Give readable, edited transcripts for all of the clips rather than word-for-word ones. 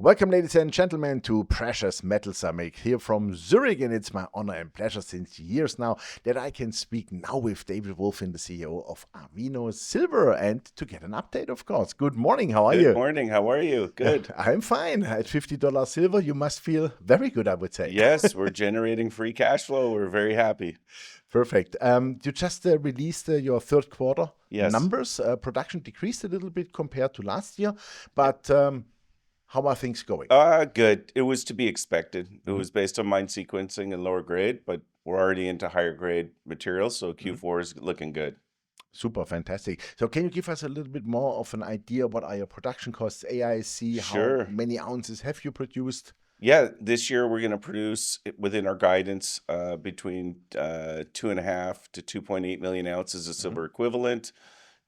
Welcome, ladies and gentlemen, to Precious Metal Summit here from Zürich, and it's my honor and pleasure since years now that I can speak now with David Wolfin, the CEO of Avino Silver, and to get an update, of course. Good morning, how are you? Good morning, how are you? Good. I'm fine. At $50 silver, you must feel very good, I would say. Yes, we're generating free cash flow. We're very happy. Perfect. You just released your third quarter Yes. numbers. Production decreased a little bit compared to last year, but how are things going? Good. It was to be expected. It was based on mine sequencing and lower grade, but we're already into higher grade materials, so Q4 is looking good. Super, fantastic. So can you give us a little bit more of an idea what are your production costs, AIC, Sure. how many ounces have you produced? Yeah, this year we're going to produce within our guidance between 2.5 to 2.8 million ounces of silver equivalent.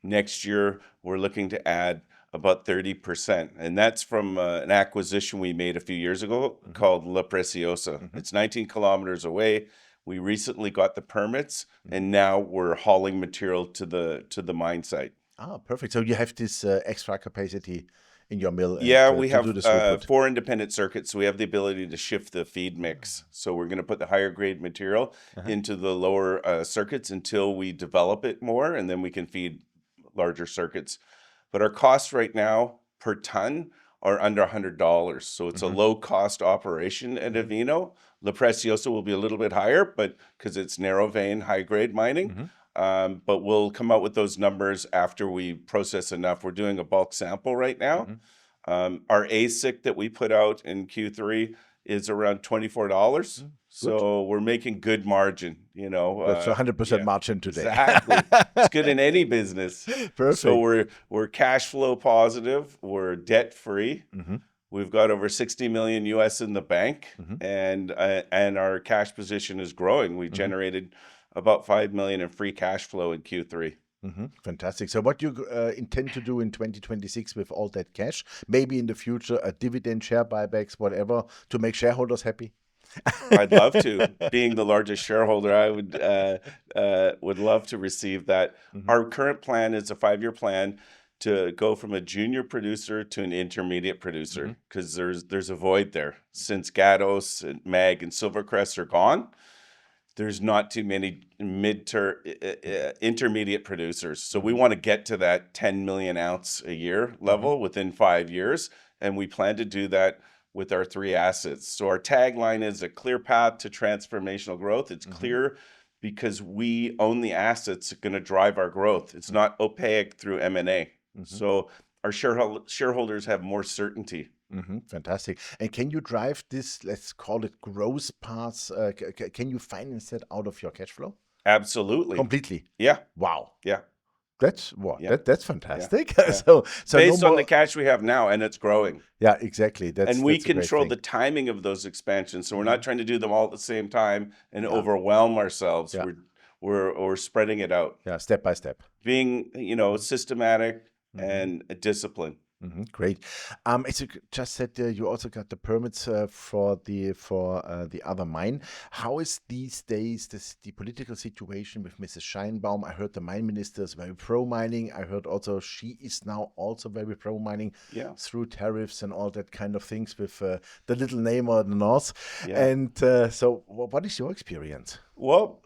Next year, we're looking to add about 30%. And that's from an acquisition we made a few years ago called La Preciosa. It's 19 kilometers away. We recently got the permits, and now we're hauling material to the mine site. Ah, perfect. So you have this extra capacity in your mill. Yeah, and, we to have do the throughput. 4 independent circuits, so we have the ability to shift the feed mix. So we're going to put the higher grade material into the lower circuits until we develop it more, and then we can feed larger circuits. But our costs right now per ton are under $100. So it's a low cost operation at Avino. La Preciosa will be a little bit higher, but because it's narrow vein, high grade mining. But we'll come out with those numbers after we process enough. We're doing a bulk sample right now. Our ASIC that we put out in Q3 is around $24. So we're making good margin, you know. That's 100% margin today. Exactly. It's good in any business. Perfect. So we're cash flow positive. We're debt free. We've got over 60 million US in the bank, and our cash position is growing. We generated about 5 million in free cash flow in Q3. Fantastic. So what you intend to do in 2026 with all that cash? Maybe in the future, a dividend, share buybacks, whatever, to make shareholders happy? I'd love to. Being the largest shareholder, I would love to receive that. Our current plan is a 5-year plan to go from a junior producer to an intermediate producer, because there's a void there. Since Gatos and Mag and Silvercrest are gone, there's not too many intermediate producers. So we want to get to that 10 million ounce a year level within 5 years. And we plan to do that with our 3 assets. So our tagline is a clear path to transformational growth. It's clear because we own the assets going to drive our growth. It's not opaque through M&A. So our shareholders have more certainty. Fantastic. And can you drive this, let's call it growth paths? Can you finance that out of your cash flow? Absolutely. Completely. Yeah. Wow. Yeah. That's that's fantastic. Yeah. So based no on more... the cash we have now, and it's growing. Yeah, exactly. And we that's a great control thing. the timing of those expansions, so we're not trying to do them all at the same time and overwhelm ourselves. Yeah. We're spreading it out. Yeah, step by step. Being systematic and disciplined. Great. As you just said, you also got the permits for the other mine. How is these days the political situation with Mrs. Scheinbaum? I heard the mine minister is very pro mining. I heard also she is now also very pro mining through tariffs and all that kind of things with the little name on the north. Yeah. And so, what is your experience? Well,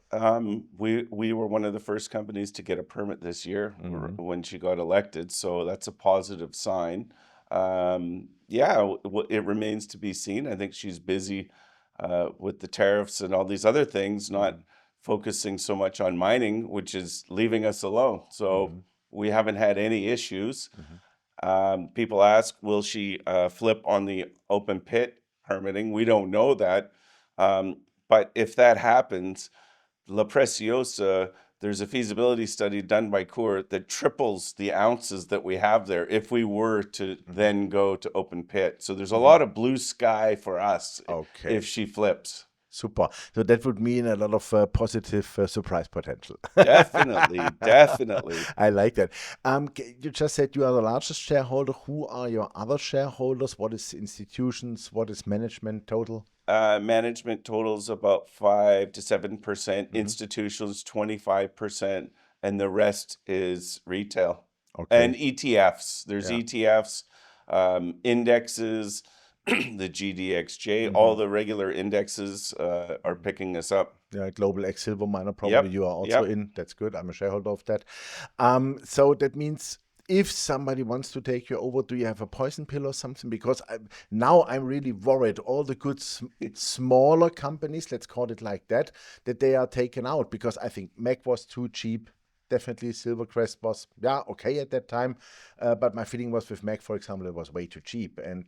we were one of the first companies to get a permit this year when she got elected, so that's a positive sign. It remains to be seen. I think she's busy with the tariffs and all these other things, not focusing so much on mining, which is leaving us alone. So we haven't had any issues. People ask, will she flip on the open pit permitting? We don't know that. But if that happens, La Preciosa, there's a feasibility study done by Coeur that triples the ounces that we have there if we were to then go to open pit. So there's a lot of blue sky for us if she flips. Super. So that would mean a lot of positive surprise potential. Definitely, definitely. I like that. You just said you are the largest shareholder. Who are your other shareholders? What is institutions? What is management total? Management totals about 5 to 7%, institutions 25%, and the rest is retail. And ETFs. There's ETFs, indexes, the GDXJ, all the regular indexes are picking us up. Yeah, Global X Silver Miner, probably Yep. you are also Yep. in. That's good. I'm a shareholder of that. So that means if somebody wants to take you over, do you have a poison pill or something? Because now I'm really worried. All the good smaller companies, let's call it like that they are taken out, because I think Mac was too cheap. Definitely Silvercrest was, yeah, okay at that time. But my feeling was with Mac, for example, it was way too cheap. And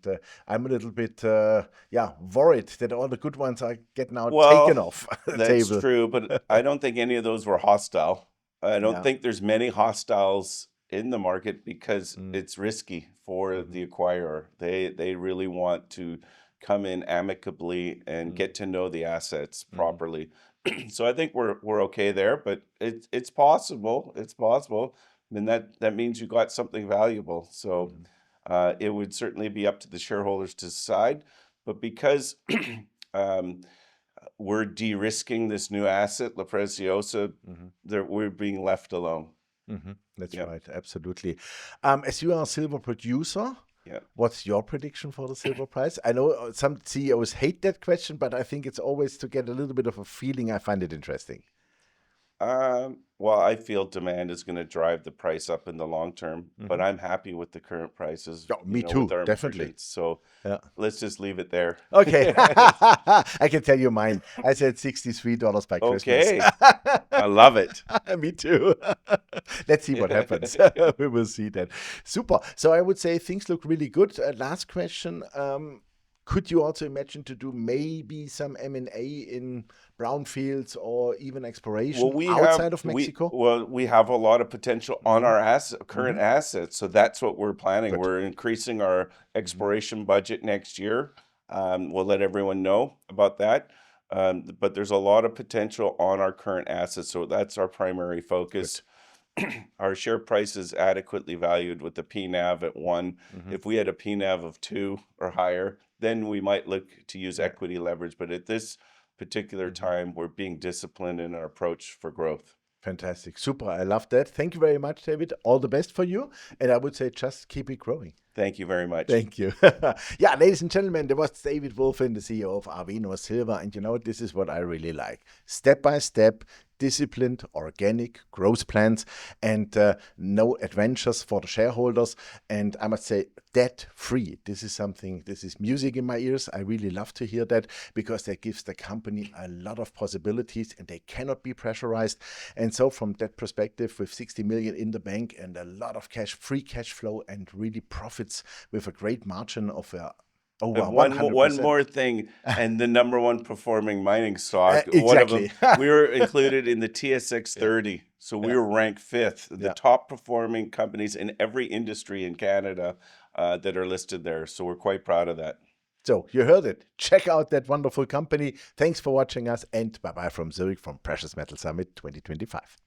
I'm a little bit, worried that all the good ones are getting now taken Well, off the that's table. true, but I don't think any of those were hostile. I don't Yeah. think there's many hostiles in the market because Mm. it's risky for Mhm. the acquirer. They really want to come in amicably and get to know the assets properly. So I think we're okay there, but it's possible. It's possible. I mean, that means you got something valuable. So it would certainly be up to the shareholders to decide. But because we're de-risking this new asset, La Preciosa, we're being left alone. That's Yeah. right, absolutely. As you are a silver producer, Yeah. what's your prediction for the silver price? I know some CEOs hate that question, but I think it's always to get a little bit of a feeling. I find it interesting. Well, I feel demand is going to drive the price up in the long term, but I'm happy with the current prices, Yeah, me with too, our definitely. margins. So Yeah. let's just leave it there. Okay. I can tell you mine. I said $63 by Christmas. Okay. I love it. Me too. Let's see what happens. We will see that. Super. So I would say things look really good. Last question. Could you also imagine to do maybe some M&A in brownfields or even exploration Well, outside of Mexico? we have a lot of potential on our current assets, so that's what we're planning. Good. We're increasing our exploration budget next year. We'll let everyone know about that. But there's a lot of potential on our current assets, so that's our primary focus. Our share price is adequately valued with the PNAV at 1. If we had a PNAV of 2 or higher, then we might look to use equity leverage. But at this particular time, we're being disciplined in our approach for growth. Fantastic. Super. I love that. Thank you very much, David. All the best for you. And I would say just keep it growing. Thank you very much. Thank you. Yeah, ladies and gentlemen, there was David Wolfin, the CEO of Avino Silver. And you know, this is what I really like. Step by step, disciplined, organic growth plans, and no adventures for the shareholders. And I must say, debt free. This is music in my ears. I really love to hear that, because that gives the company a lot of possibilities and they cannot be pressurized. And so from that perspective, with 60 million in the bank and a lot of free cash flow, and really profits with a great margin of over And 100%. one more thing, and the number one performing mining stock, one of Exactly. them, we were included in the TSX 30. So we were ranked 5th, the top performing companies in every industry in Canada that are listed there. So we're quite proud of that. So you heard it. Check out that wonderful company. Thanks for watching us, and bye-bye from Zurich from Precious Metal Summit 2025.